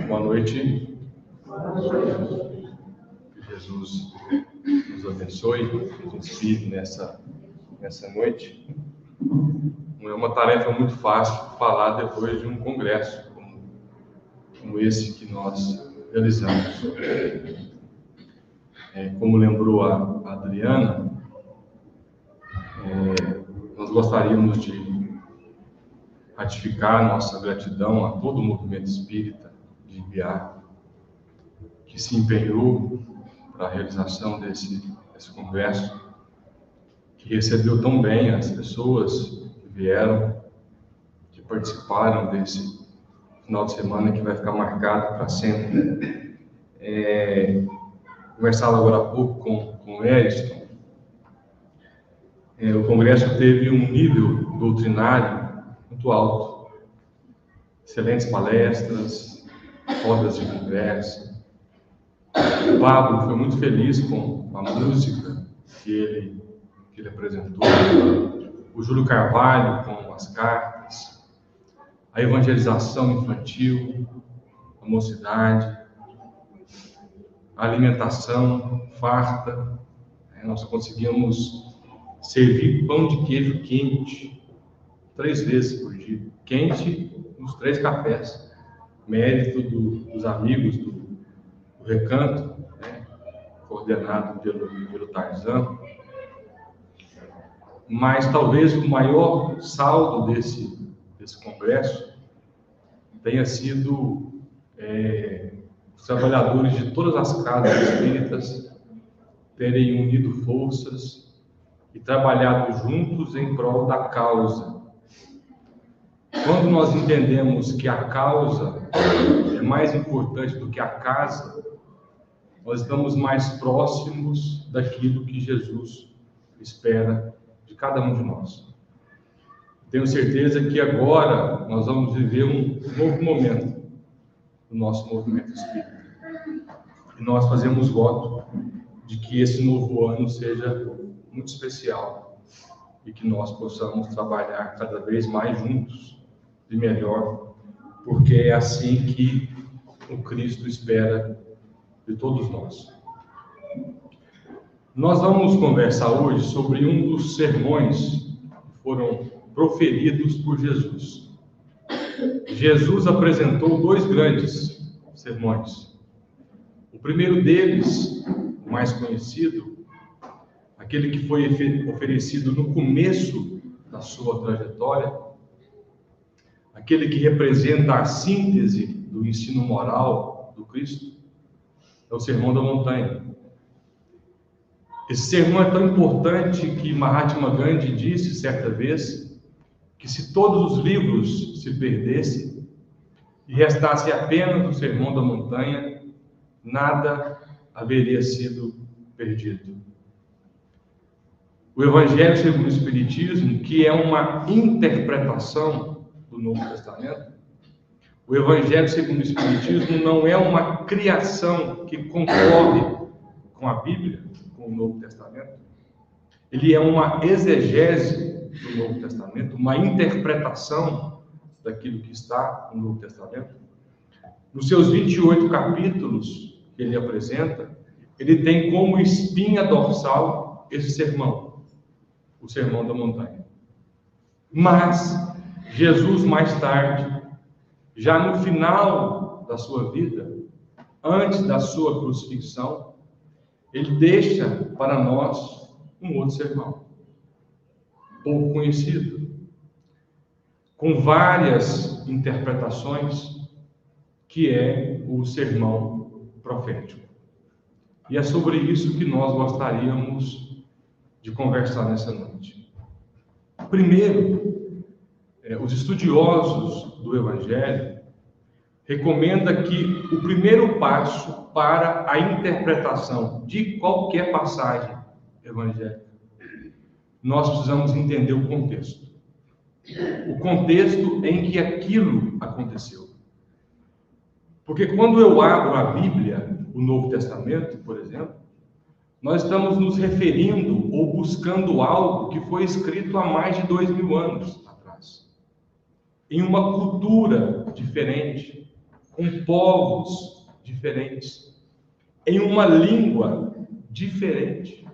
Boa noite. Que Jesus nos abençoe, nos inspire nessa noite. Não é uma tarefa muito fácil falar depois de um congresso como esse que nós realizamos. Como lembrou a Adriana, nós gostaríamos de ratificar nossa gratidão a todo o movimento espírita de Ibiá, que se empenhou para a realização desse congresso, que recebeu tão bem as pessoas que vieram, que participaram desse final de semana que vai ficar marcado para sempre. Conversava agora há pouco com o Eriston. O congresso teve um nível doutrinário muito alto, excelentes palestras, rodas de conversa. O Pablo foi muito feliz com a música que ele apresentou, o Júlio Carvalho com as cartas, a evangelização infantil, a mocidade, a alimentação farta. Nós conseguimos servir pão de queijo quente 3 vezes por dia, quente nos 3 cafés, mérito dos amigos do Recanto, coordenado pelo Tarzan. Mas talvez o maior saldo desse congresso tenha sido os trabalhadores de todas as casas espíritas terem unido forças e trabalhado juntos em prol da causa. Quando nós entendemos que a causa é mais importante do que a casa, nós estamos mais próximos daquilo que Jesus espera de cada um de nós. Tenho certeza que agora nós vamos viver um novo momento no nosso movimento espírita. E nós fazemos voto de que esse novo ano seja muito especial e que nós possamos trabalhar cada vez mais juntos e melhor, porque é assim que o Cristo espera de todos nós. Nós vamos conversar hoje sobre um dos sermões que foram proferidos por Jesus. Jesus apresentou 2 grandes sermões. O primeiro deles, o mais conhecido, aquele que foi oferecido no começo da sua trajetória, aquele que representa a síntese do ensino moral do Cristo, é o Sermão da Montanha. Esse sermão é tão importante que Mahatma Gandhi disse certa vez que se todos os livros se perdessem e restasse apenas o Sermão da Montanha, nada haveria sido perdido. O Evangelho segundo o Espiritismo, que é uma interpretação do Novo Testamento, o Evangelho segundo o Espiritismo não é uma criação que concorre com a Bíblia, com o Novo Testamento. Ele é uma exegese do Novo Testamento, uma interpretação daquilo que está no Novo Testamento. Nos seus 28 capítulos que ele apresenta, ele tem como espinha dorsal esse sermão, o Sermão da Montanha. Mas Jesus, mais tarde, já no final da sua vida, antes da sua crucifixão, ele deixa para nós um outro sermão, pouco conhecido, com várias interpretações, que é o sermão profético. E é sobre isso que nós gostaríamos de conversar nessa noite. Primeiro, os estudiosos do Evangelho recomendam que o primeiro passo para a interpretação de qualquer passagem evangélica, nós precisamos entender o contexto. O contexto em que aquilo aconteceu. Porque quando eu abro a Bíblia, o Novo Testamento, por exemplo, nós estamos nos referindo ou buscando algo que foi escrito há mais de 2000 anos atrás, em uma cultura diferente, com povos diferentes, em uma língua diferente.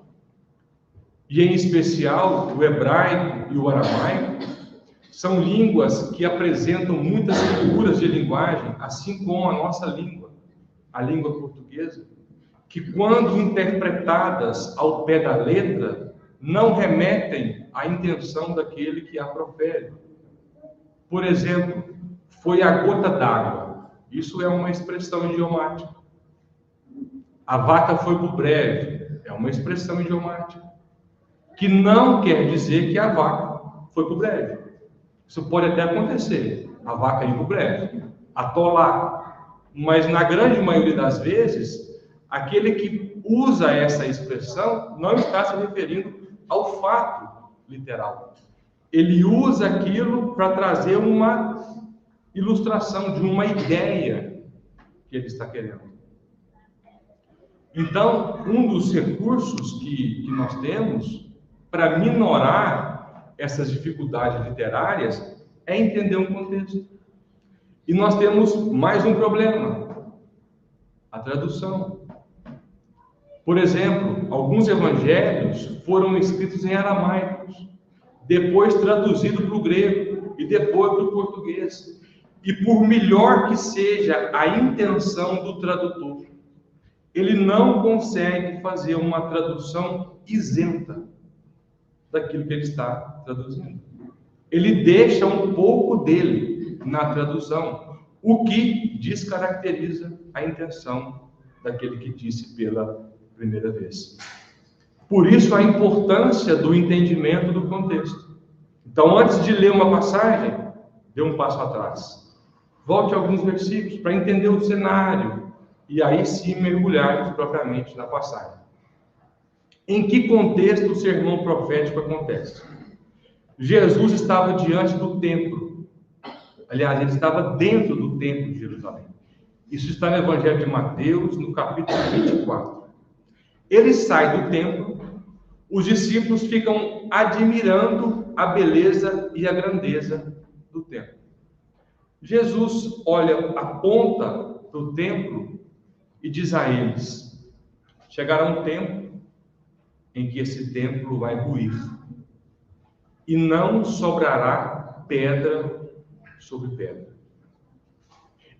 E, em especial, o hebraico e o aramaico são línguas que apresentam muitas figuras de linguagem, assim como a nossa língua, a língua portuguesa, que, quando interpretadas ao pé da letra, não remetem à intenção daquele que a profere. Por exemplo, foi a gota d'água. Isso é uma expressão idiomática. A vaca foi para o brejo. É uma expressão idiomática, que não quer dizer que a vaca foi para o brejo. Isso pode até acontecer, a vaca ir para o brejo, atolar. Mas, na grande maioria das vezes, aquele que usa essa expressão não está se referindo ao fato literal. Ele usa aquilo para trazer uma ilustração de uma ideia que ele está querendo. Então, um dos recursos que nós temos para minorar essas dificuldades literárias é entender um contexto. E nós temos mais um problema: a tradução. Por exemplo, alguns evangelhos foram escritos em aramaicos, depois traduzido para o grego e depois para o português. E por melhor que seja a intenção do tradutor, ele não consegue fazer uma tradução isenta daquilo que ele está traduzindo. Ele deixa um pouco dele na tradução, o que descaracteriza a intenção daquele que disse pela primeira vez. Por isso, a importância do entendimento do contexto. Então, antes de ler uma passagem, dê um passo atrás. Volte a alguns versículos para entender o cenário e aí sim mergulharmos propriamente na passagem. Em que contexto o sermão profético acontece? Jesus estava diante do templo. Aliás, ele estava dentro do templo de Jerusalém. Isso está no Evangelho de Mateus, no capítulo 24. Ele sai do templo, os discípulos ficam admirando a beleza e a grandeza do templo. Jesus olha a ponta do templo e diz a eles: chegará um tempo em que esse templo vai ruir e não sobrará pedra sobre pedra.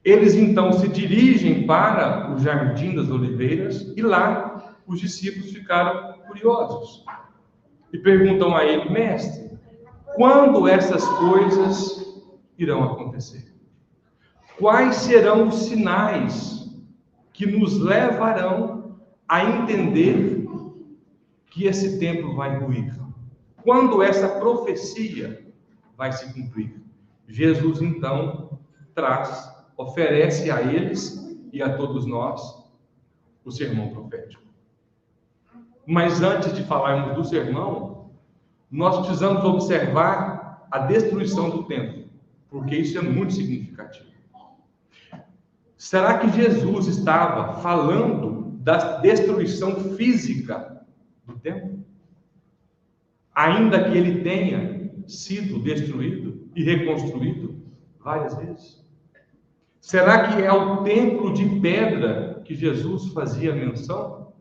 Eles então se dirigem para o Jardim das Oliveiras e lá os discípulos ficaram curiosos e perguntam a ele: mestre, quando essas coisas irão acontecer? Quais serão os sinais que nos levarão a entender que esse templo vai ruir? Quando essa profecia vai se cumprir? Jesus então oferece a eles e a todos nós o sermão profético. Mas antes de falarmos do sermão, nós precisamos observar a destruição do templo, porque isso é muito significativo. Será que Jesus estava falando da destruição física do templo? Ainda que ele tenha sido destruído e reconstruído várias vezes? Será que é o templo de pedra que Jesus fazia menção?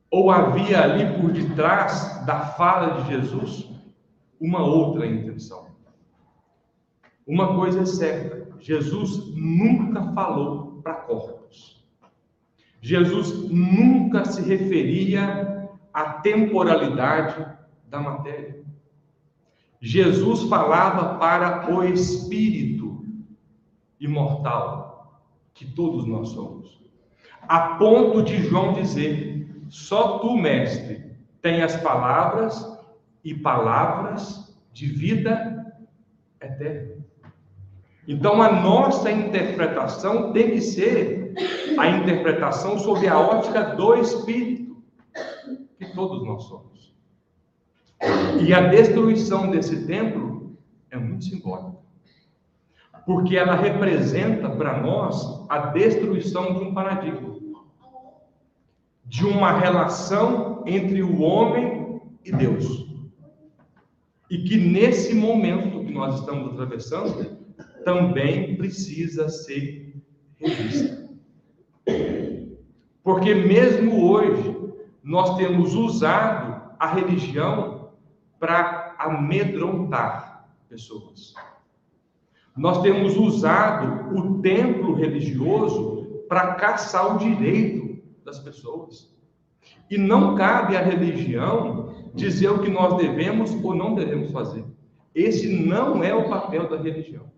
Ou havia ali por detrás da fala de Jesus uma outra intenção? Uma coisa é certa: Jesus nunca falou para corpos. Jesus nunca se referia à temporalidade da matéria. Jesus falava para o espírito imortal que todos nós somos. A ponto de João dizer: só tu, mestre, tem as palavras e palavras de vida eterna. Então, a nossa interpretação tem que ser a interpretação sob a ótica do Espírito, que todos nós somos. E a destruição desse templo é muito simbólica, porque ela representa para nós a destruição de um paradigma, de uma relação entre o homem e Deus. E que nesse momento que nós estamos atravessando, também precisa ser revista. Porque mesmo hoje, nós temos usado a religião para amedrontar pessoas. Nós temos usado o templo religioso para caçar o direito das pessoas. E não cabe à religião dizer o que nós devemos ou não devemos fazer. Esse não é o papel da religião.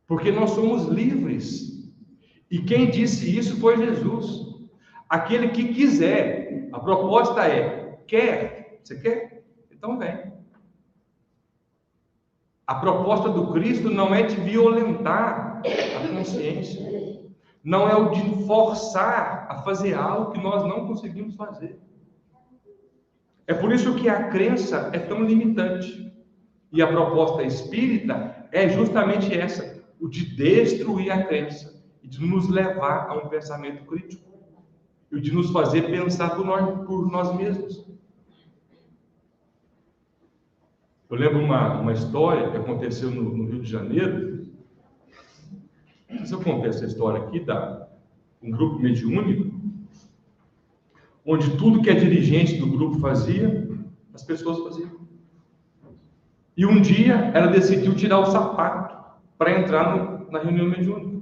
Porque nós somos livres. E quem disse isso foi Jesus. Aquele que quiser. A proposta é: quer? Você quer? Então vem. A proposta do Cristo não é de violentar a consciência. Não é o de forçar a fazer algo que nós não conseguimos fazer. É por isso que a crença é tão limitante. E a proposta espírita é justamente essa: o de destruir a crença e de nos levar a um pensamento crítico e de nos fazer pensar por nós mesmos. Eu lembro uma história que aconteceu no Rio de Janeiro. Não sei se eu contei essa história aqui, um grupo mediúnico, onde tudo que a dirigente do grupo fazia, as pessoas faziam. E um dia ela decidiu tirar o sapato para entrar na reunião mediúnica.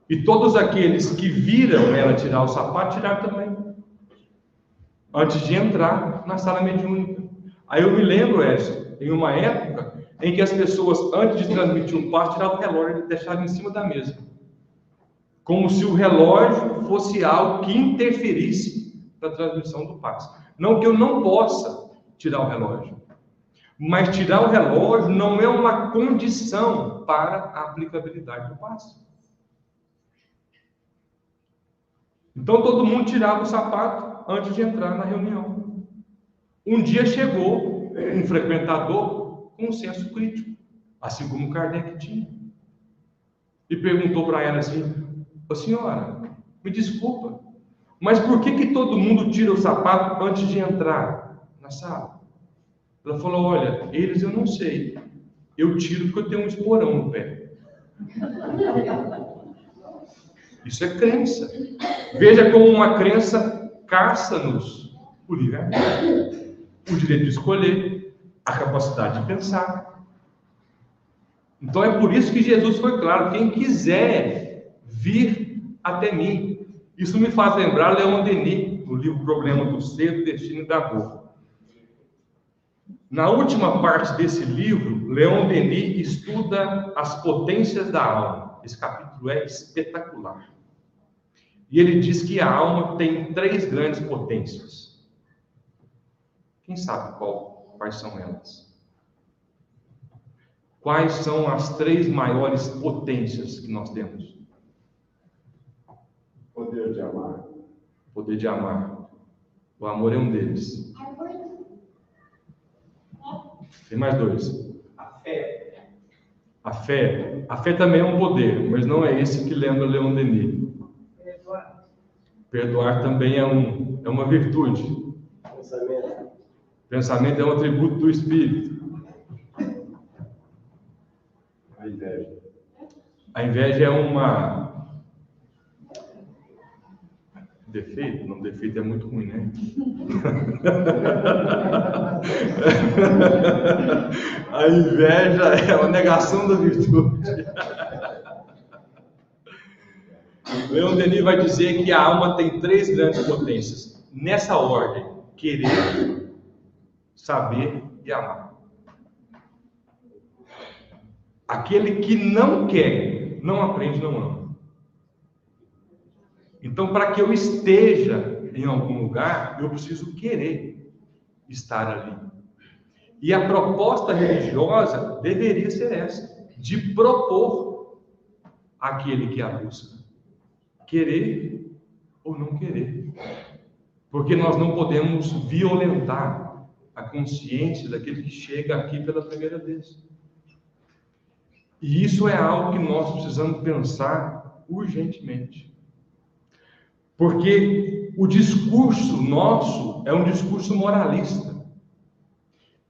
E todos aqueles que viram ela tirar o sapato, tiraram também, antes de entrar na sala mediúnica. Aí eu me lembro, Edson, em uma época em que as pessoas, antes de transmitir um passe, tiravam o relógio e deixavam em cima da mesa. Como se o relógio fosse algo que interferisse na transmissão do passe. Não que eu não possa tirar o relógio. Mas tirar o relógio não é uma condição para a aplicabilidade do passe. Então todo mundo tirava o sapato antes de entrar na reunião. Um dia chegou um frequentador com um senso crítico, assim como Kardec tinha. E perguntou para ela assim: "Ô senhora, me desculpa, mas por que todo mundo tira o sapato antes de entrar na sala?" Ela falou: "Olha, eles eu não sei. Eu tiro porque eu tenho um esporão no pé." Isso é crença. Veja como uma crença caça-nos o livre-arbítrio, o direito de escolher, a capacidade de pensar. Então é por isso que Jesus foi claro: quem quiser vir até mim. Isso me faz lembrar Leon Denis, no livro Problema do Ser, do Destino e da Dor. Na última parte desse livro, Leon Denis estuda as potências da alma. Esse capítulo é espetacular. E ele diz que a alma tem 3 grandes potências. Quem sabe quais são elas? Quais são as 3 maiores potências que nós temos? Poder de amar. Poder de amar. O amor é um deles. Tem mais 2. A fé. A fé. A fé também é um poder, mas não é esse que lembra Leon Denis. Perdoar também é uma virtude. Pensamento. Pensamento é um atributo do espírito. A inveja. A inveja é uma defeito? Não, defeito é muito ruim, né? A inveja é uma negação da virtude. Leon Denis vai dizer que a alma tem 3 grandes potências. Nessa ordem: querer, saber e amar. Aquele que não quer, não aprende, não ama. Então, para que eu esteja em algum lugar, eu preciso querer estar ali. E a proposta religiosa deveria ser essa: de propor àquele que a busca. Querer ou não querer. Porque nós não podemos violentar a consciência daquele que chega aqui pela primeira vez. E isso é algo que nós precisamos pensar urgentemente. Porque o discurso nosso é um discurso moralista,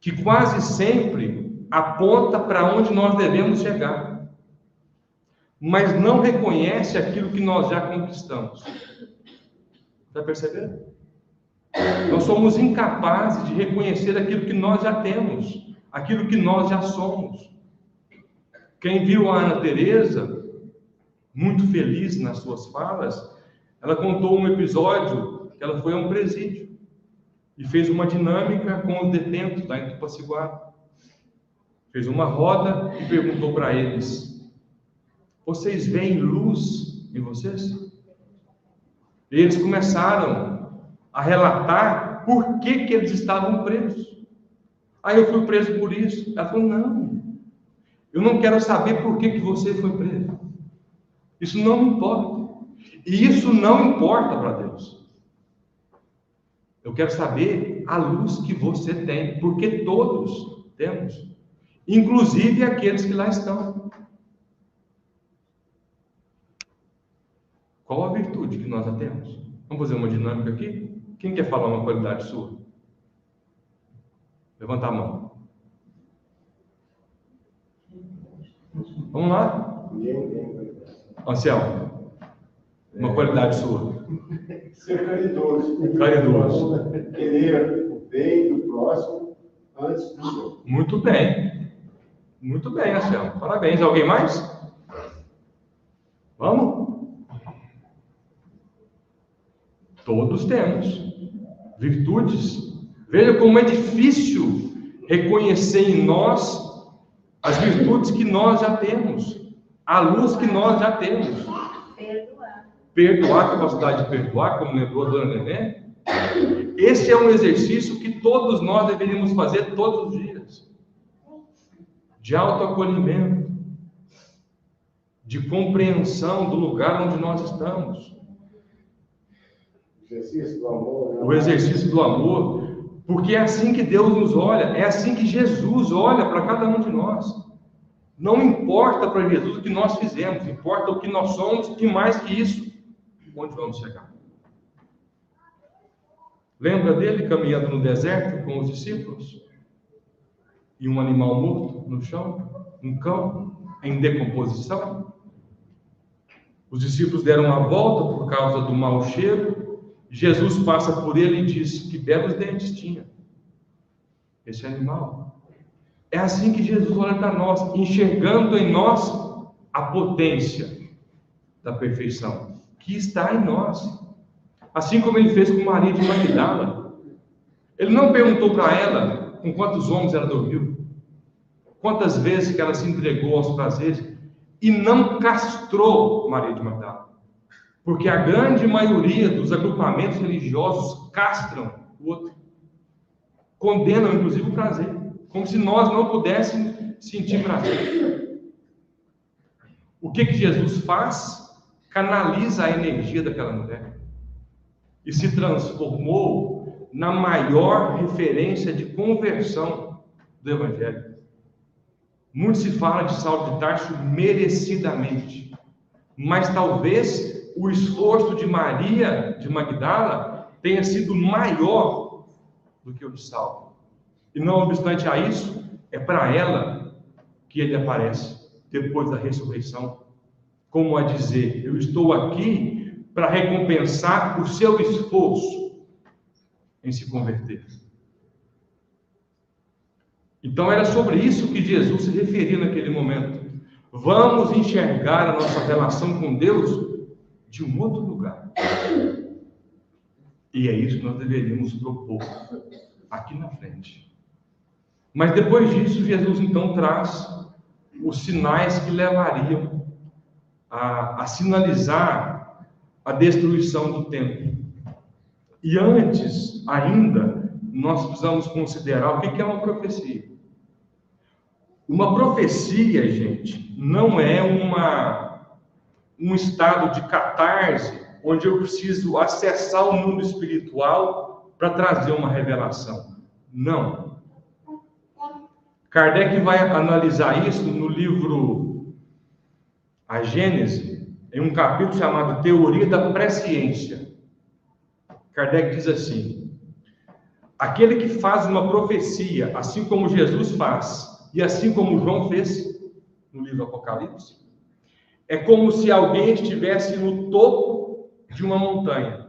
que quase sempre aponta para onde nós devemos chegar. mas não reconhece aquilo que nós já conquistamos. Está percebendo? Nós somos incapazes de reconhecer aquilo que nós já temos, aquilo que nós já somos. Quem viu a Ana Teresa, muito feliz nas suas falas, ela contou um episódio que ela foi a um presídio e fez uma dinâmica com os detentos lá em Tupaciguara. Fez uma roda e perguntou para eles: vocês veem luz em vocês? E eles começaram a relatar por que eles estavam presos. Aí eu fui preso por isso. Ela falou: não, eu não quero saber por que você foi preso. Isso não me importa. E isso não importa para Deus. Eu quero saber a luz que você tem, porque todos temos, inclusive aqueles que lá estão. Qual a virtude que nós já temos? Vamos fazer uma dinâmica aqui? Quem quer falar uma qualidade sua? Levanta a mão. Vamos lá? Anselmo, uma qualidade sua. Ser caridoso. Caridoso. Querer o bem do próximo antes do meu. Muito bem. Muito bem, Anselmo. Parabéns. Alguém mais? Vamos? Todos temos virtudes. Veja como é difícil reconhecer em nós as virtudes que nós já temos, a luz que nós já temos. Perdoar, capacidade de perdoar, como lembrou a dona Nenê. Esse é um exercício que todos nós deveríamos fazer todos os dias. De autoacolhimento, de compreensão do lugar onde nós estamos. Exercício do amor, né? O exercício do amor, porque é assim que Deus nos olha, é assim que Jesus olha para cada um de nós. Não importa para Jesus o que nós fizemos, importa o que nós somos e mais que isso, onde vamos chegar. Lembra dele caminhando no deserto com os discípulos? E um animal morto no chão, um cão em decomposição? Os discípulos deram a volta por causa do mau cheiro. Jesus passa por ele e diz: que belos dentes tinha esse animal. É assim que Jesus olha para nós, enxergando em nós a potência da perfeição que está em nós. Assim como ele fez com Maria de Magdala. Ele não perguntou para ela com quantos homens ela dormiu, quantas vezes que ela se entregou aos prazeres, e não castrou Maria de Magdala. Porque a grande maioria dos agrupamentos religiosos castram o outro. Condenam, inclusive, o prazer. Como se nós não pudéssemos sentir prazer. O que Jesus faz? Canaliza a energia daquela mulher. E se transformou na maior referência de conversão do Evangelho. Muito se fala de Saulo de Tarso merecidamente. Mas talvez o esforço de Maria de Magdala tenha sido maior do que o de Saulo. E não obstante a isso, é para ela que ele aparece depois da ressurreição, como a dizer: eu estou aqui para recompensar o seu esforço em se converter. Então era sobre isso que Jesus se referia naquele momento. Vamos enxergar a nossa relação com Deus de um outro lugar. E é isso que nós deveríamos propor aqui na frente. Mas depois disso, Jesus então traz os sinais que levariam a sinalizar a destruição do templo. E antes ainda, nós precisamos considerar o que é uma profecia. Uma profecia, gente, não é um estado de catarse, onde eu preciso acessar o mundo espiritual para trazer uma revelação. Não. Kardec vai analisar isso no livro A Gênese, em um capítulo chamado Teoria da Presciência. Kardec diz assim: aquele que faz uma profecia, assim como Jesus faz, e assim como João fez no livro Apocalipse, É como se alguém estivesse no topo de uma montanha.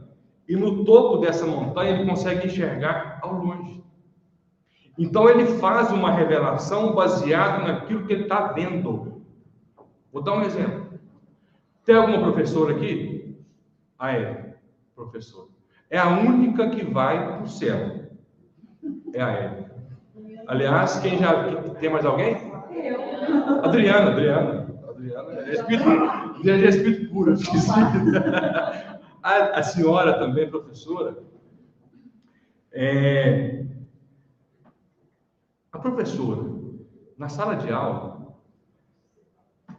E no topo dessa montanha ele consegue enxergar ao longe. Então ele faz uma revelação baseada naquilo que ele está vendo. Vou dar um exemplo. Tem alguma professora aqui? Ah, é, professora. É a única que vai para o céu. É a Érica. Aliás, tem mais alguém? Eu. Adriana é espírito puro, eu esqueci. A senhora também, professora. A professora, na sala de aula,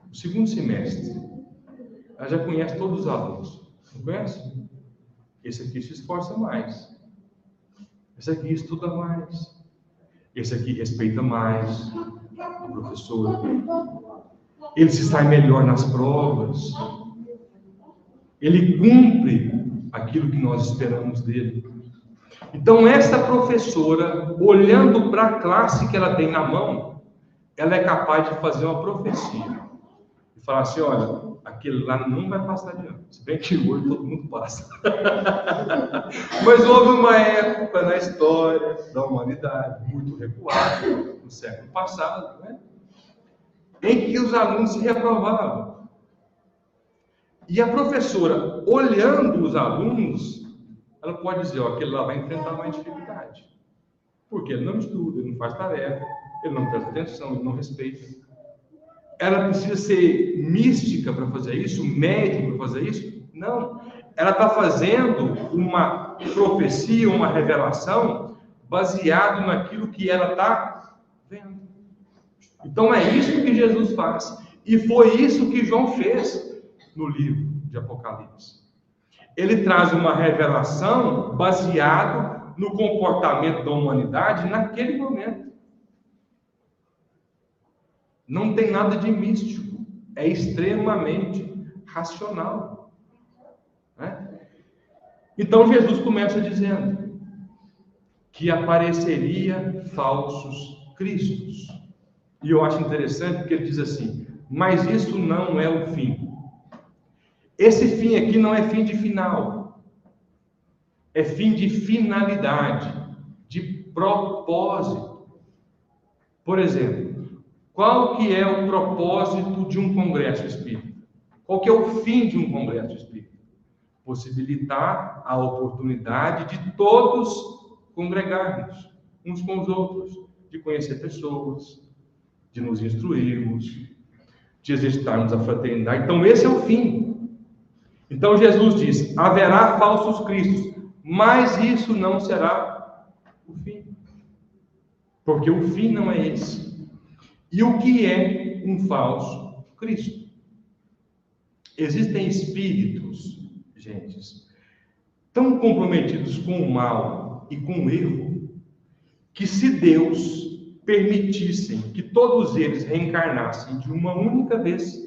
no segundo semestre, ela já conhece todos os alunos. Não conhece? Esse aqui se esforça mais. Esse aqui estuda mais. Esse aqui respeita mais o professor. Ele se sai melhor nas provas. Ele cumpre aquilo que nós esperamos dele. Então, essa professora, olhando para a classe que ela tem na mão, ela é capaz de fazer uma profecia. E falar assim, olha, aquele lá não vai passar adiante. Se bem que hoje todo mundo passa. Mas houve uma época na história da humanidade, muito recuada, no século passado, né? Em que os alunos se reprovavam. E a professora, olhando os alunos, ela pode dizer, ó, aquele lá vai enfrentar mais dificuldade. Porque ele não estuda, ele não faz tarefa, ele não presta atenção, ele não respeita. Ela precisa ser mística para fazer isso, médico para fazer isso? Não. Ela está fazendo uma profecia, uma revelação, baseado naquilo que ela está vendo. Então é isso que Jesus faz. E foi isso que João fez no livro de Apocalipse. Ele traz uma revelação baseado no comportamento da humanidade naquele momento. Não tem nada de místico, é extremamente racional, né? Então Jesus começa dizendo que apareceria falsos cristos. E eu acho interessante porque ele diz assim, mas isso não é o fim. Esse fim aqui não é fim de final, é fim de finalidade, de propósito. Por exemplo, qual que é o propósito de um congresso espírita? Qual que é o fim de um congresso espírita? Possibilitar a oportunidade de todos congregarmos uns com os outros, de conhecer pessoas, de nos instruirmos, de exercitarmos a fraternidade. Então esse é o fim. Então Jesus diz, haverá falsos cristos, mas isso não será o fim. Porque o fim não é esse. E o que é um falso Cristo? Existem espíritos, gente, tão comprometidos com o mal e com o erro, que se Deus permitissem que todos eles reencarnassem de uma única vez,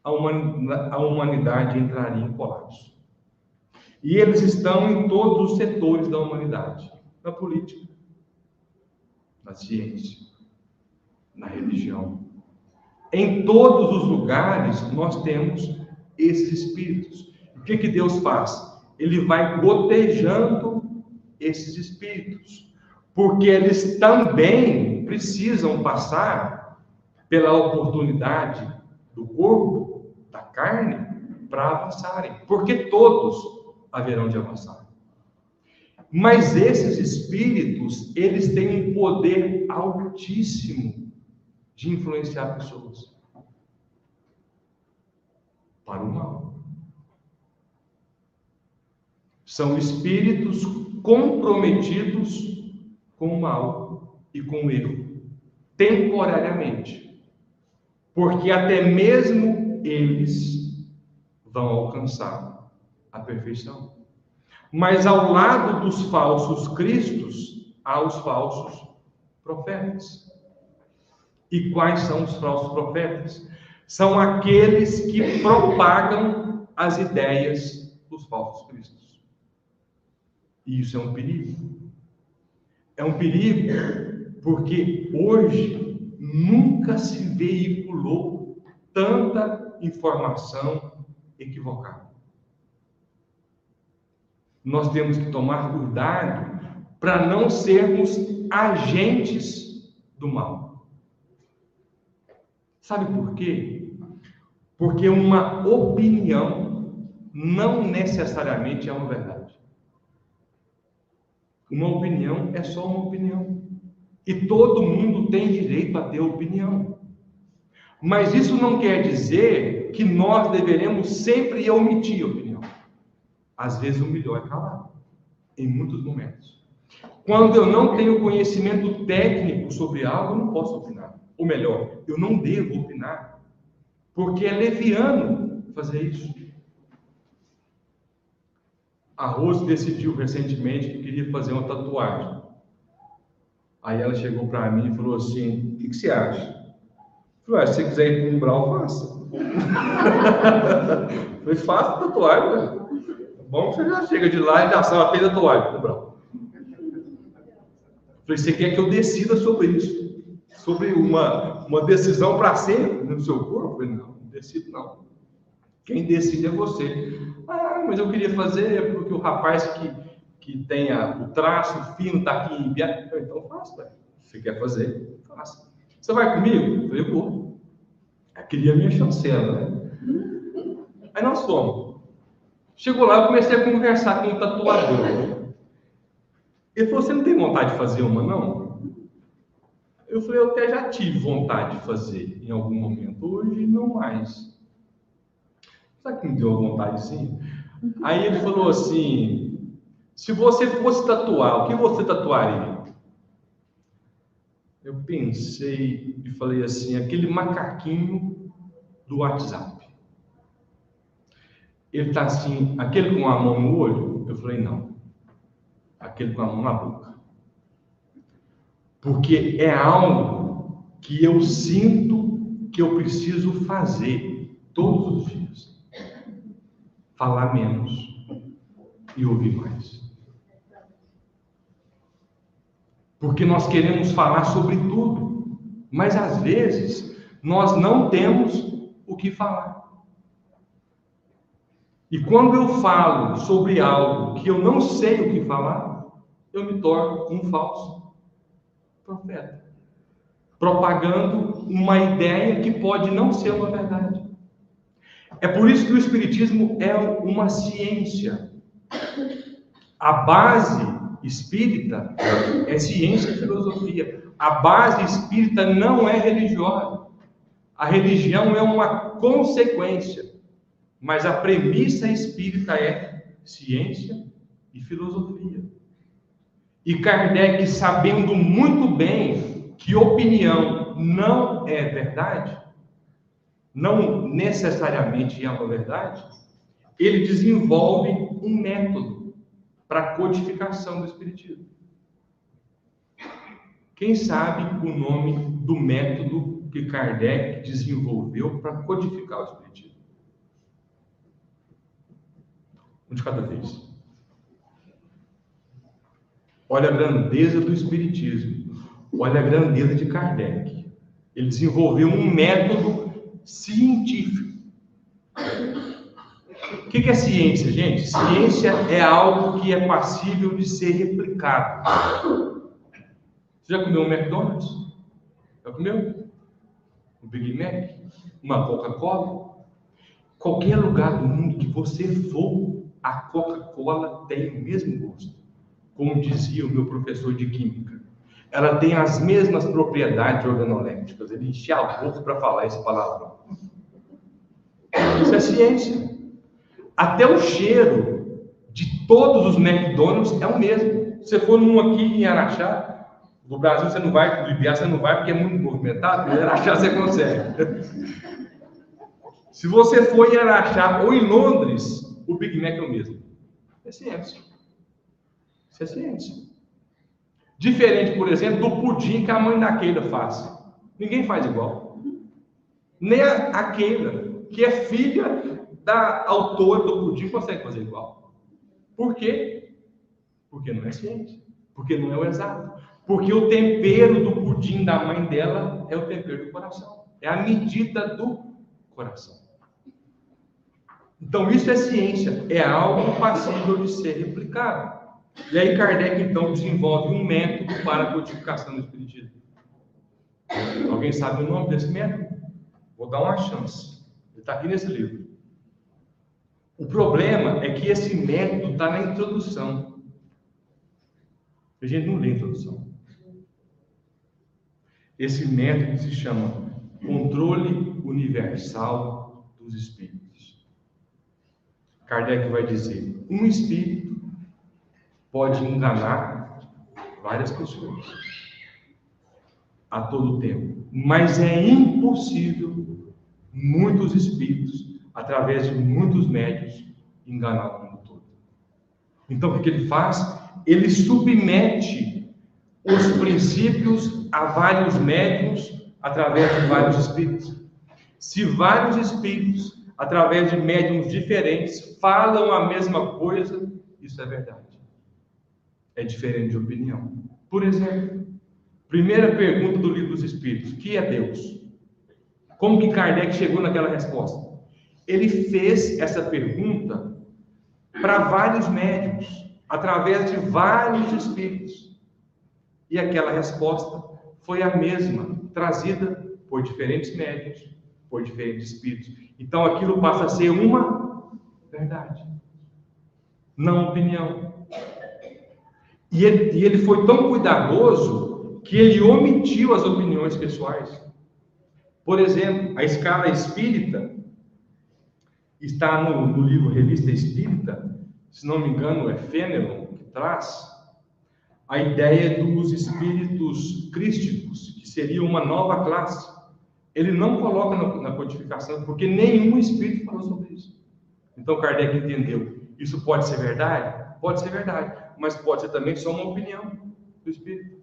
a humanidade entraria em colapso. E eles estão em todos os setores da humanidade, na política, na ciência, na religião. Em todos os lugares nós temos esses espíritos. O que Deus faz? Ele vai gotejando esses espíritos, porque eles também precisam passar pela oportunidade do corpo, da carne, para avançarem, porque todos haverão de avançar. Mas esses espíritos, eles têm um poder altíssimo de influenciar pessoas para o mal. São espíritos comprometidos com o mal e com o erro, temporariamente, porque até mesmo eles vão alcançar a perfeição. Mas ao lado dos falsos cristos, há os falsos profetas. E quais são os falsos profetas? São aqueles que propagam as ideias dos falsos cristos. E isso é um perigo. É um perigo porque hoje nunca se veiculou tanta informação equivocada. Nós temos que tomar cuidado para não sermos agentes do mal. Sabe por quê? Porque uma opinião não necessariamente é uma verdade. Uma opinião é só uma opinião. E todo mundo tem direito a ter opinião. Mas isso não quer dizer que nós deveremos sempre omitir opinião. Às vezes o melhor é calar, em muitos momentos. Quando eu não tenho conhecimento técnico sobre algo, eu não posso opinar. Ou melhor, eu não devo opinar, porque é leviano fazer isso. A Rose decidiu recentemente que queria fazer uma tatuagem. Aí ela chegou para mim e falou assim: o que você acha? Eu falei: se você quiser ir para um umbral, faça. Eu falei: faça tatuagem, né? Bom, você já chega de lá e já sabe, fez a tatuagem, umbral. Eu falei: você quer que eu decida sobre isso? Sobre uma decisão para sempre no seu corpo? Eu falei: não decido não. Quem decide é você. Ah, mas eu queria fazer porque o rapaz que tenha o traço fino está aqui em Biá. Então faça, velho. Se você quer fazer, faça. Você vai comigo? Eu falei: eu vou. Eu queria a minha chancela, né? Aí nós fomos. Chegou lá, eu comecei a conversar com o tatuador. Ele falou: você não tem vontade de fazer uma, não? Eu falei: eu até já tive vontade de fazer em algum momento. Hoje, não mais. Sabe que me deu vontade, sim? Aí ele falou assim: se você fosse tatuar, o que você tatuaria? Eu pensei e falei assim: aquele macaquinho do WhatsApp. Ele está assim, aquele com a mão no olho? Eu falei: não. Aquele com a mão na boca. Porque é algo que eu sinto que eu preciso fazer todos os dias. Falar menos e ouvir mais. Porque nós queremos falar sobre tudo, mas às vezes nós não temos o que falar. E quando eu falo sobre algo que eu não sei o que falar, eu me torno um falso profeta, propagando uma ideia que pode não ser uma verdade. É por isso que o Espiritismo é uma ciência. A base espírita é ciência e filosofia. A base espírita não é religiosa. A religião é uma consequência. Mas a premissa espírita é ciência e filosofia. E Kardec, sabendo muito bem que opinião não é verdade, não necessariamente é uma verdade, ele desenvolve um método para a codificação do Espiritismo. Quem sabe o nome do método que Kardec desenvolveu para codificar o Espiritismo? Um de cada vez. Olha a grandeza do Espiritismo. Olha a grandeza de Kardec. Ele desenvolveu um método científico. O que é ciência, gente? Ciência é algo que é passível de ser replicado. Você já comeu um McDonald's? Já comeu? Um Big Mac? Uma Coca-Cola? Qualquer lugar do mundo que você for, a Coca-Cola tem o mesmo gosto. Como dizia o meu professor de Química. Ela tem as mesmas propriedades organolépticas. Ele enchia a boca para falar esse palavrão. Isso é ciência. Até o cheiro de todos os McDonald's é o mesmo. Se você for num aqui em Araxá, no Brasil você não vai, no Ibiá você não vai porque é muito movimentado, em Araxá você consegue. Se você for em Araxá ou em Londres, o Big Mac é o mesmo. É ciência. Isso é ciência. Diferente, por exemplo, do pudim que a mãe da Keila faz. Ninguém faz igual. Nem a Keila, que é filha da autora do pudim, consegue fazer igual. Por quê? Porque não é ciência. Porque não é o exato. Porque o tempero do pudim da mãe dela é o tempero do coração. É a medida do coração. Então, isso é ciência, é algo passível de ser replicado. E aí Kardec, então, desenvolve um método para a codificação do Espiritismo. Alguém sabe o nome desse método? Vou dar uma chance. Ele está aqui nesse livro. O problema é que esse método está na introdução. A gente não lê a introdução. Esse método se chama Controle Universal dos Espíritos. Kardec vai dizer: um espírito pode enganar várias pessoas a todo tempo, mas é impossível muitos espíritos, através de muitos médios, enganar o mundo todo. Então, o que ele faz? Ele submete os princípios a vários médiuns, através de vários espíritos. Se vários espíritos, através de médiuns diferentes, falam a mesma coisa, isso é verdade. É diferente de opinião. Por exemplo, primeira pergunta do Livro dos Espíritos: o que é Deus? Como que Kardec chegou naquela resposta? Ele fez essa pergunta para vários médiuns, através de vários espíritos. E aquela resposta foi a mesma, trazida por diferentes médiuns, por diferentes espíritos. Então aquilo passa a ser uma verdade, não opinião. E ele foi tão cuidadoso que ele omitiu as opiniões pessoais. Por exemplo, a escala espírita está no livro Revista Espírita, se não me engano é Fenelon que traz a ideia dos espíritos crísticos, que seria uma nova classe. Ele não coloca na codificação, porque nenhum espírito falou sobre isso. Então Kardec entendeu: isso pode ser verdade? Pode ser verdade, mas pode ser também só uma opinião do espírito.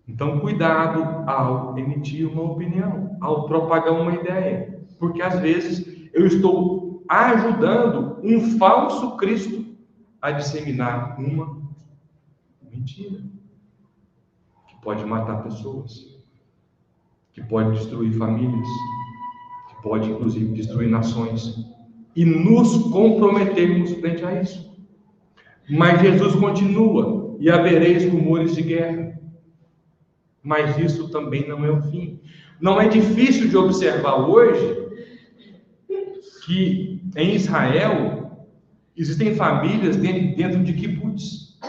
Então, cuidado ao emitir uma opinião, ao propagar uma ideia, porque às vezes eu estou ajudando um falso Cristo a disseminar uma mentira que pode matar pessoas, que pode destruir famílias, que pode inclusive destruir nações, e nos comprometermos frente a isso. Mas Jesus continua: e havereis rumores de guerra. Mas isso também não é o fim. Não é difícil de observar hoje que em Israel existem famílias dentro de kibbutz,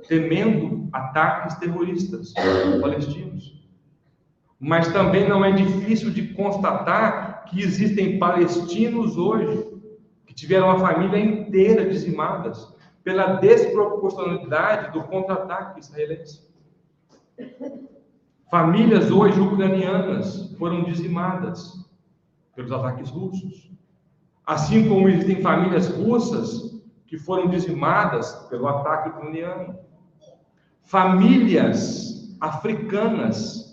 temendo ataques terroristas palestinos. Mas também não é difícil de constatar que existem palestinos hoje que tiveram a família inteira dizimadas pela desproporcionalidade do contra-ataque israelense. Famílias hoje ucranianas foram dizimadas pelos ataques russos. Assim como existem famílias russas que foram dizimadas pelo ataque ucraniano. Famílias africanas,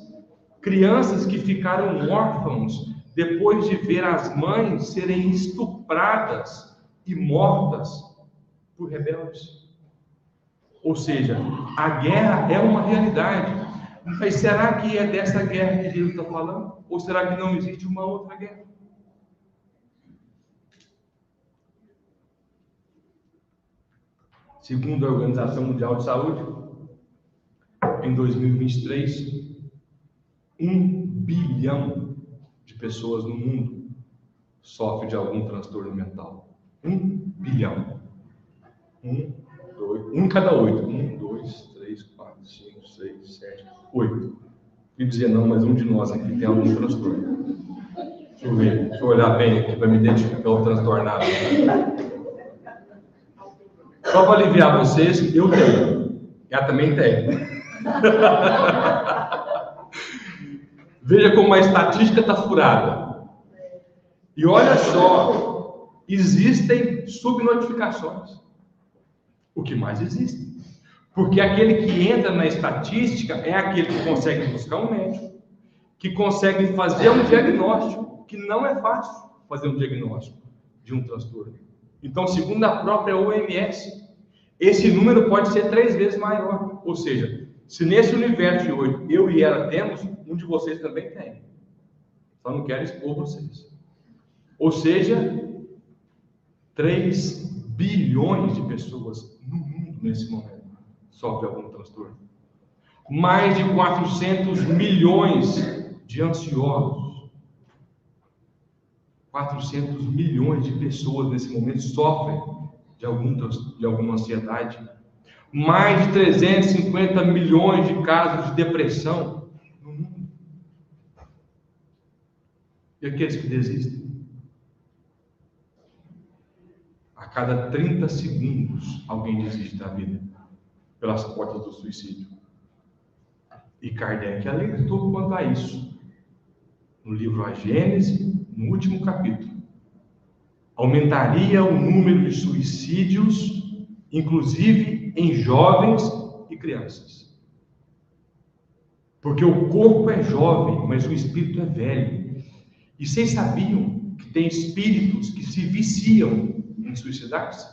crianças que ficaram órfãos depois de ver as mães serem estupradas e mortas por rebeldes. Ou seja, a guerra é uma realidade. Mas será que é dessa guerra que Jesus está falando? Ou será que não existe uma outra guerra? Segundo a Organização Mundial de Saúde, em 2023, 1 bilhão de pessoas no mundo sofrem de algum transtorno mental. 1 bilhão. 1 em cada 8. 1, 2, 3, 4, 5, 6, 7, 8. E dizer não, mas um de nós aqui tem algum transtorno. Deixa eu ver, deixa eu olhar bem aqui para me identificar o transtornado. Só para aliviar vocês, eu tenho. Ela também tem. Veja como a estatística está furada. E olha só, existem subnotificações. O que mais existe? Porque aquele que entra na estatística é aquele que consegue buscar um médico, que consegue fazer um diagnóstico, que não é fácil fazer um diagnóstico de um transtorno. Então, segundo a própria OMS, esse número pode ser 3 vezes maior. Ou seja, se nesse universo de 8 eu e ela temos, um de vocês também tem. Só não quero expor vocês. Ou seja, 3 bilhões de pessoas no mundo nesse momento sofrem algum transtorno. Mais de 400 milhões de ansiosos. 400 milhões de pessoas nesse momento sofrem de alguma ansiedade. Mais de 350 milhões de casos de depressão no mundo. E aqueles que desistem? A cada 30 segundos, alguém desiste da vida pelas portas do suicídio. E Kardec alertou quanto a isso. No livro A Gênese, no último capítulo. Aumentaria o número de suicídios, inclusive em jovens e crianças. Porque o corpo é jovem, mas o espírito é velho. E vocês sabiam que tem espíritos que se viciam em suicidar-se?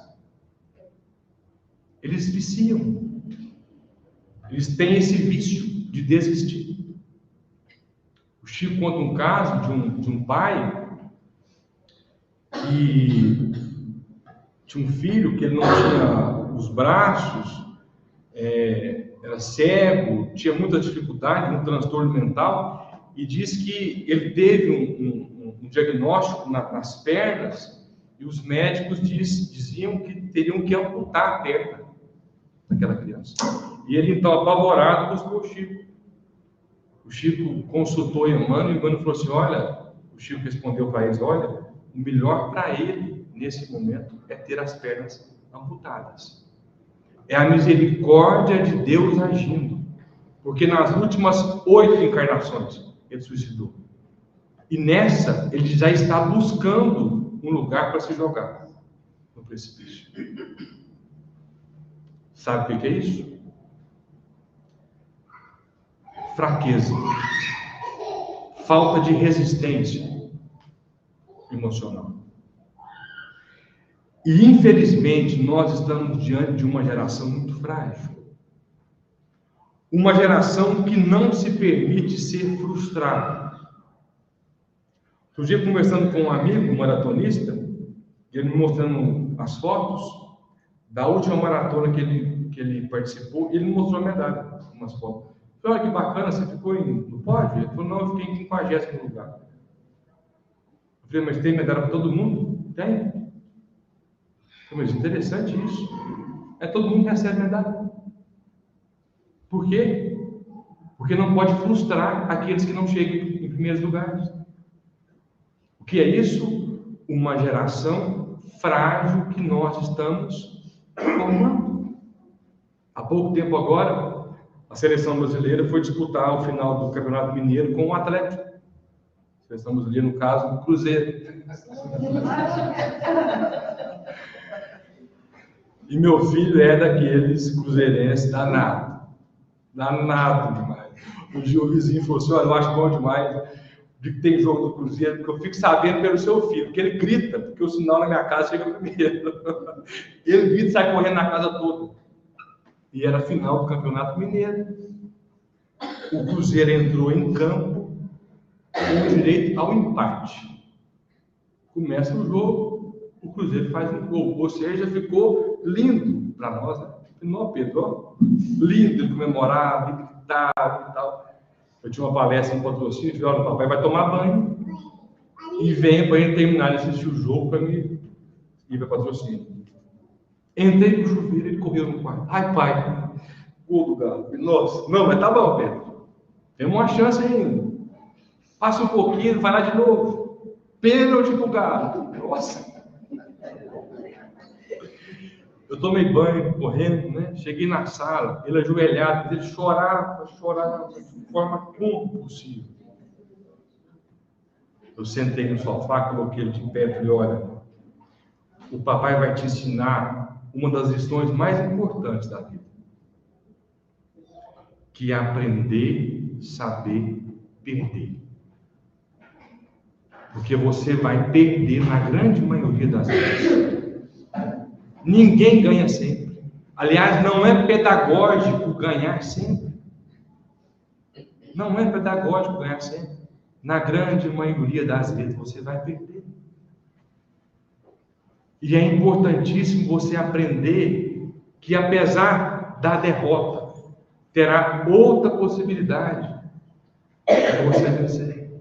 Eles viciam. Eles têm esse vício de desistir. O Chico conta um caso de um pai que tinha um filho que ele não tinha os braços, era cego, tinha muita dificuldade, um transtorno mental, e diz que ele teve um diagnóstico nas pernas, e os médicos diziam que teriam que amputar a perna daquela criança. E ele, então, apavorado, buscou o Chico. O Chico consultou Emmanuel, e Emmanuel falou assim, olha, o Chico respondeu para eles, olha, o melhor para ele, nesse momento, é ter as pernas amputadas. É a misericórdia de Deus agindo. Porque nas últimas 8 encarnações, ele suicidou. E nessa, ele já está buscando um lugar para se jogar no precipício. Sabe o que é isso? Fraqueza, falta de resistência emocional. E infelizmente nós estamos diante de uma geração muito frágil. Uma geração que não se permite ser frustrada. Outro dia, conversando com um amigo, um maratonista, ele me mostrando as fotos da última maratona que ele participou, e ele me mostrou a medalha, umas fotos. Eu falei, olha que bacana, você ficou no pódio? Ele falou, não, eu fiquei em 50º lugar. Eu falei, mas tem medalha para todo mundo? Tem. Eu falei, mas interessante isso. Todo mundo recebe medalha. Por quê? Porque não pode frustrar aqueles que não chegam em primeiros lugares. O que é isso? Uma geração frágil que nós estamos formando. Há pouco tempo agora, a seleção brasileira foi disputar o final do Campeonato Mineiro com o Atlético. A seleção brasileira, no caso, o Cruzeiro. E meu filho é daqueles cruzeirenses danados. Danado demais. Um dia o vizinho falou assim, olha, eu acho bom demais de que tem jogo do Cruzeiro, porque eu fico sabendo pelo seu filho, porque ele grita, porque o sinal na minha casa chega primeiro. Ele grita e sai correndo na casa toda. E era a final do Campeonato Mineiro. O Cruzeiro entrou em campo com direito ao empate. Começa o jogo, o Cruzeiro faz um gol. Ou seja, ficou lindo para nós, né? Não, Pedro, lindo, comemorado, gritado e tal. Eu tinha uma palestra em patrocínio, e falei, olha, o papai vai tomar banho e vem para ele terminar de assistir o jogo para mim ir para patrocínio. Entrei no chuveiro, ele correu no quarto. Ai, pai, gol do Galo. Nossa, não, mas tá bom, Pedro. Tem uma chance ainda. Passa um pouquinho, vai lá de novo. Pênalti pro Galo. Nossa. Eu tomei banho, correndo, né? Cheguei na sala, ele ajoelhado, ele chorava de forma compulsiva. Eu sentei no sofá, coloquei ele de pé e falei, olha, o papai vai te ensinar uma das lições mais importantes da vida, que é aprender, saber, perder. Porque você vai perder na grande maioria das vezes. Ninguém ganha sempre. Aliás, não é pedagógico ganhar sempre. Não é pedagógico ganhar sempre. Na grande maioria das vezes você vai perder. E é importantíssimo você aprender que, apesar da derrota, terá outra possibilidade de você vencer.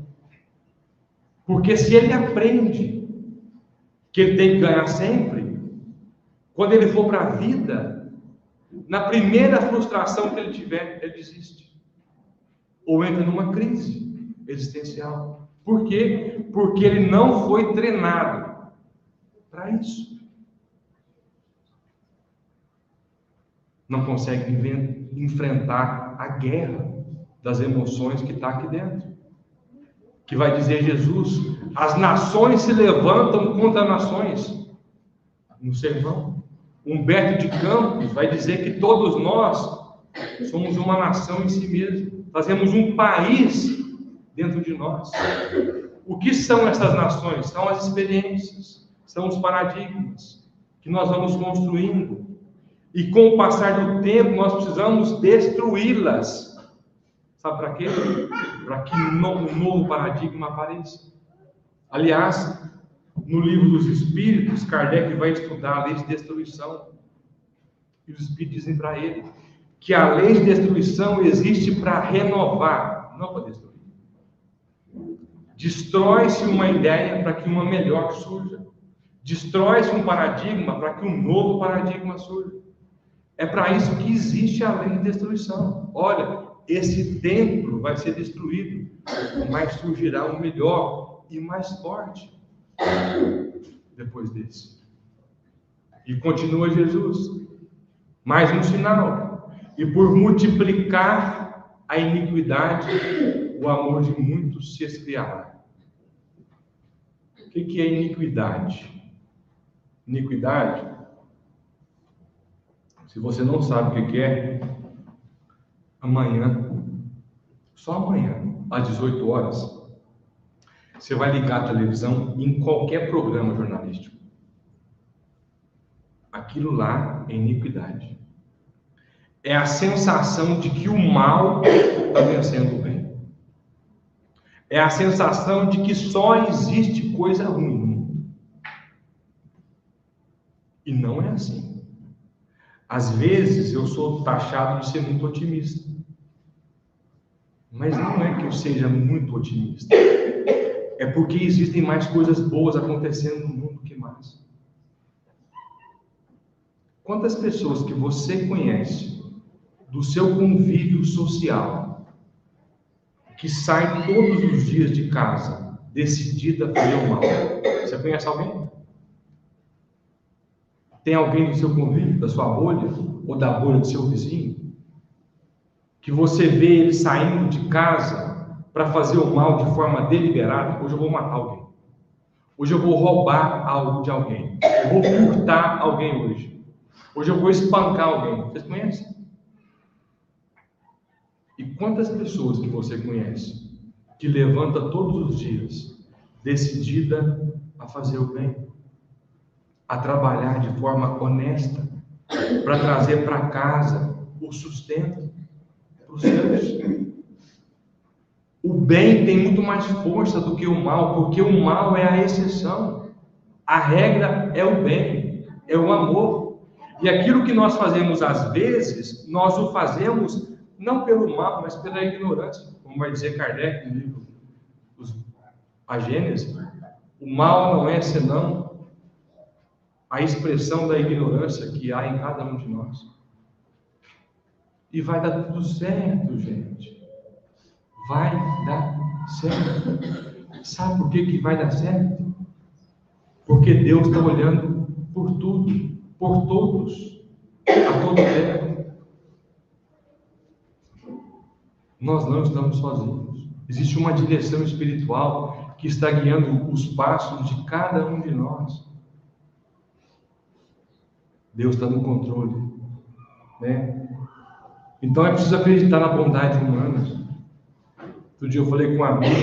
Porque se ele aprende que ele tem que ganhar sempre, quando ele for para a vida, na primeira frustração que ele tiver, ele desiste. Ou entra numa crise existencial. Por quê? Porque ele não foi treinado para isso. Não consegue enfrentar a guerra das emoções que está aqui dentro. Que vai dizer Jesus: as nações se levantam contra nações. No sermão, Humberto de Campos vai dizer que todos nós somos uma nação em si mesmo. Fazemos um país dentro de nós. O que são essas nações? São as experiências, são os paradigmas que nós vamos construindo. E com o passar do tempo, nós precisamos destruí-las. Sabe para quê? Para que um novo paradigma apareça. Aliás, no livro dos Espíritos, Kardec vai estudar a lei de destruição. E os Espíritos dizem para ele que a lei de destruição existe para renovar, não para destruir. Destrói-se uma ideia para que uma melhor surja. Destrói-se um paradigma para que um novo paradigma surja. É para isso que existe a lei de destruição. Olha, esse templo vai ser destruído, mas surgirá um melhor e mais forte depois desse. E continua Jesus. Mais um sinal. E por multiplicar a iniquidade, o amor de muitos se esfriará. O que é iniquidade? Iniquidade, se você não sabe o que é, amanhã, só amanhã, às 18 horas, você vai ligar a televisão em qualquer programa jornalístico. Aquilo lá é iniquidade. É a sensação de que o mal está vencendo o bem. É a sensação de que só existe coisa ruim no mundo. E não é assim. Às vezes eu sou taxado de ser muito otimista. Mas não é que eu seja muito otimista. É porque existem mais coisas boas acontecendo no mundo que más. Quantas pessoas que você conhece do seu convívio social que sai todos os dias de casa decidida a fazer o mal? Você conhece alguém? Tem alguém do seu convívio, da sua bolha, ou da bolha do seu vizinho, que você vê ele saindo de casa para fazer o mal de forma deliberada? Hoje eu vou matar alguém. Hoje eu vou roubar algo de alguém. Eu vou furtar alguém hoje. Hoje eu vou espancar alguém. Vocês conhecem? E quantas pessoas que você conhece que levanta todos os dias decidida a fazer o bem? A trabalhar de forma honesta, para trazer para casa o sustento para os seus. O bem tem muito mais força do que o mal, porque o mal é a exceção. A regra é o bem, é o amor. E aquilo que nós fazemos às vezes, nós o fazemos não pelo mal, mas pela ignorância. Como vai dizer Kardec no livro A Gênese, o mal não é senão a expressão da ignorância que há em cada um de nós. E vai dar tudo certo, gente. Vai dar certo. Sabe por que vai dar certo? Porque Deus está olhando por tudo, por todos, a todo tempo. Nós não estamos sozinhos. Existe uma direção espiritual que está guiando os passos de cada um de nós. Deus está no controle, né? Então é preciso acreditar na bondade humana. Outro dia eu falei com um amigo,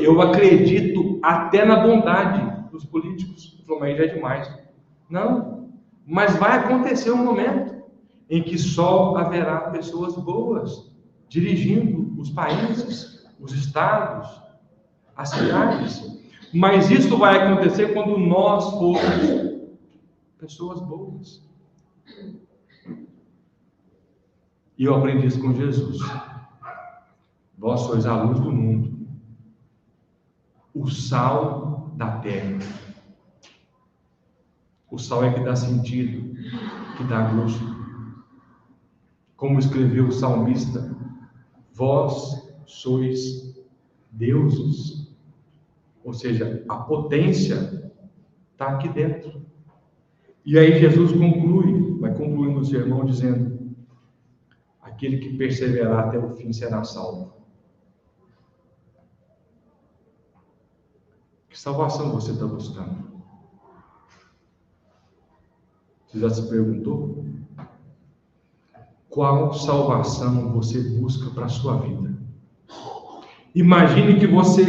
eu acredito até na bondade dos políticos. Ele falou, mas já é demais. Não, mas vai acontecer um momento em que só haverá pessoas boas dirigindo os países, os estados, as cidades. Mas isso vai acontecer quando nós formos pessoas boas. E eu aprendi isso com Jesus. Vós sois a luz do mundo, o sal da terra. O sal é que dá sentido, que dá gosto. Como escreveu o salmista, vós sois deuses. Ou seja, a potência está aqui dentro. E aí Jesus vai concluindo o sermão dizendo: aquele que perseverar até o fim será salvo. Que salvação você está buscando? Você já se perguntou? Qual salvação você busca para a sua vida? Imagine que você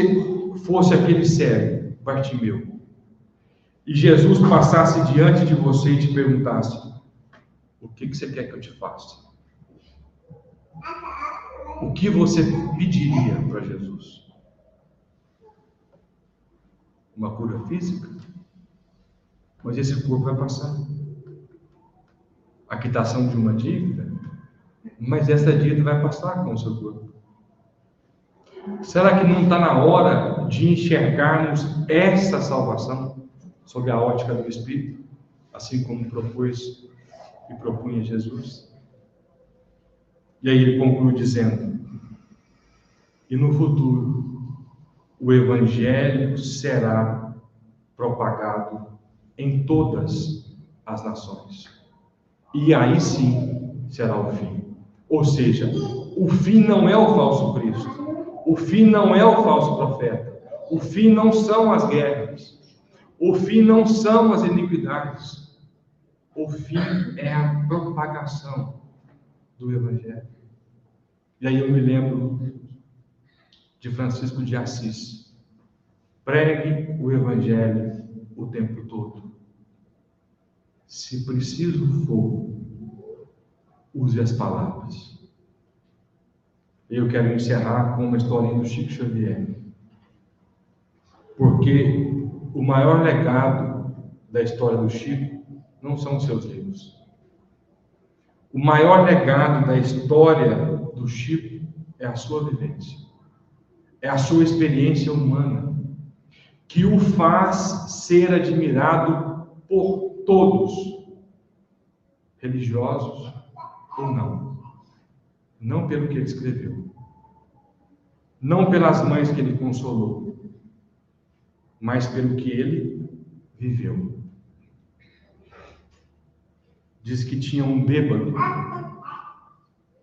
fosse aquele cego, Bartimeu, e Jesus passasse diante de você e te perguntasse: o que você quer que eu te faça? O que você pediria para Jesus? Uma cura física? Mas esse corpo vai passar. A quitação de uma dívida? Mas essa dívida vai passar com o seu corpo. Será que não está na hora de enxergarmos essa salvação sob a ótica do Espírito, assim como propôs e propunha Jesus? E aí ele conclui dizendo: e no futuro o Evangelho será propagado em todas as nações. E aí sim será o fim. Ou seja, o fim não é o falso Cristo. O fim não é o falso profeta. O fim não são as guerras. O fim não são as iniquidades. O fim é a propagação do Evangelho. E aí eu me lembro de Francisco de Assis: pregue o Evangelho o tempo todo. Se preciso for, use as palavras. Eu quero encerrar com uma historinha do Chico Xavier, porque o maior legado da história do Chico não são os seus livros. O maior legado da história do Chico é a sua vivência, é a sua experiência humana, que o faz ser admirado por todos, religiosos ou não. Não pelo que ele escreveu, não pelas mães que ele consolou, mas pelo que ele viveu. Diz que tinha um bêbado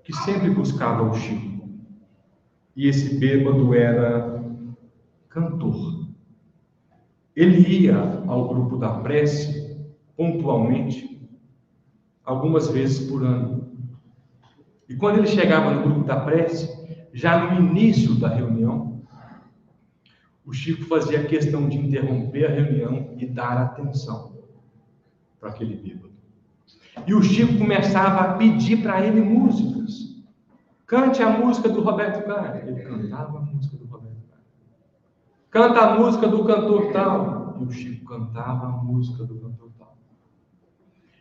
que sempre buscava o Chico, e esse bêbado era cantor. Ele ia ao grupo da prece pontualmente, algumas vezes por ano. E quando ele chegava no grupo da prece, já no início da reunião, o Chico fazia questão de interromper a reunião e dar atenção para aquele bêbado. E o Chico começava a pedir para ele músicas. Cante a música do Roberto Carlos. Ele cantava a música do Roberto Carlos. Canta a música do cantor tal. E o Chico cantava a música do cantor tal.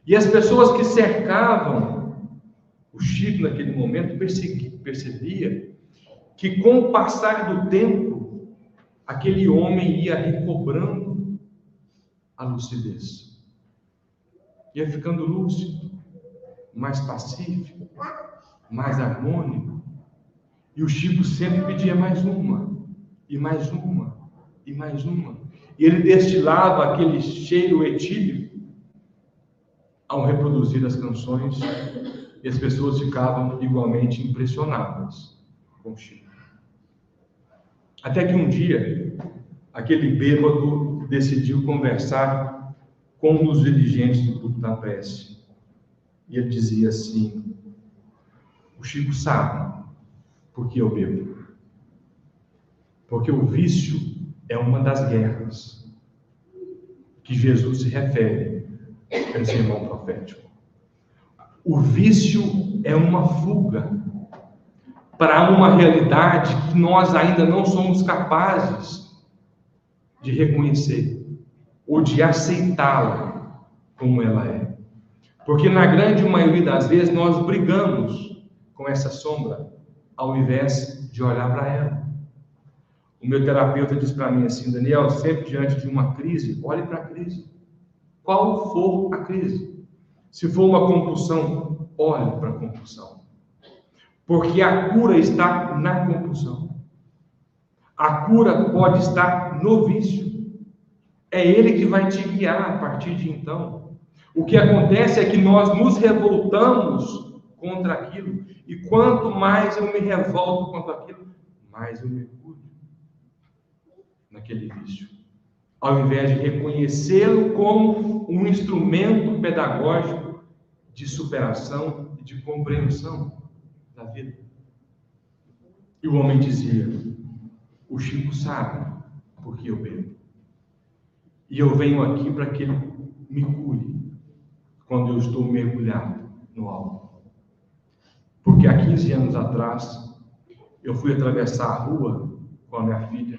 E as pessoas que cercavam o Chico naquele momento percebia que, com o passar do tempo, aquele homem ia recobrando a lucidez. Ia ficando lúcido, mais pacífico, mais harmônico. E o Chico sempre pedia mais uma, e mais uma, e mais uma. E ele destilava aquele cheiro etílico ao reproduzir as canções, e as pessoas ficavam igualmente impressionadas com o Chico. Até que um dia, aquele bêbado decidiu conversar com um dos dirigentes do grupo da prece. E ele dizia assim: o Chico sabe por que eu bebo. Porque o vício é uma das guerras que Jesus se refere no sermão profético. O vício é uma fuga para uma realidade que nós ainda não somos capazes de reconhecer ou de aceitá-la como ela é. Porque na grande maioria das vezes nós brigamos com essa sombra, ao invés de olhar para ela. O meu terapeuta diz para mim assim: Daniel, sempre diante de uma crise, olhe para a crise. Qual for a crise? Se for uma compulsão, olhe para a compulsão. Porque a cura está na compulsão. A cura pode estar no vício. É ele que vai te guiar a partir de então. O que acontece é que nós nos revoltamos contra aquilo. E quanto mais eu me revolto contra aquilo, mais eu mergulho naquele vício. Ao invés de reconhecê-lo como um instrumento pedagógico de superação e de compreensão da vida. E o homem dizia: o Chico sabe porque eu bebo. E eu venho aqui para que ele me cure quando eu estou mergulhado no álcool. Porque há 15 anos atrás, eu fui atravessar a rua com a minha filha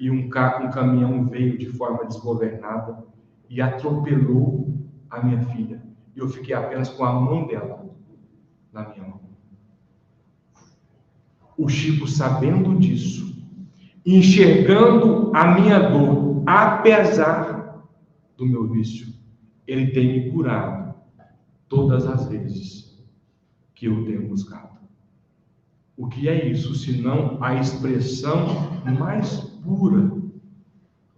e um caminhão veio de forma desgovernada e atropelou a minha filha. E eu fiquei apenas com a mão dela na minha mão. O Chico, sabendo disso, enxergando a minha dor, apesar do meu vício, ele tem me curado todas as vezes que eu tenho buscado. O que é isso, senão a expressão mais pura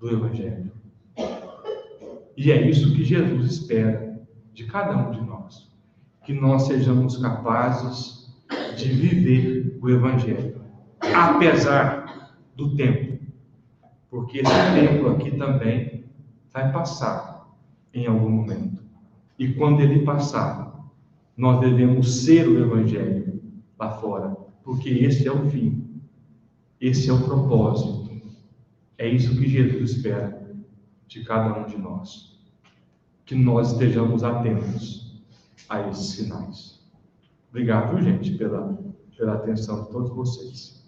do Evangelho? E é isso que Jesus espera de cada um de nós, que nós sejamos capazes de viver o Evangelho, apesar do tempo, porque esse tempo aqui também vai passar em algum momento. E quando ele passar, nós devemos ser o Evangelho lá fora, porque esse é o fim, esse é o propósito, é isso que Jesus espera de cada um de nós, que nós estejamos atentos a esses sinais. Obrigado, gente, pela atenção de todos vocês.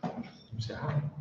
Vamos encerrar?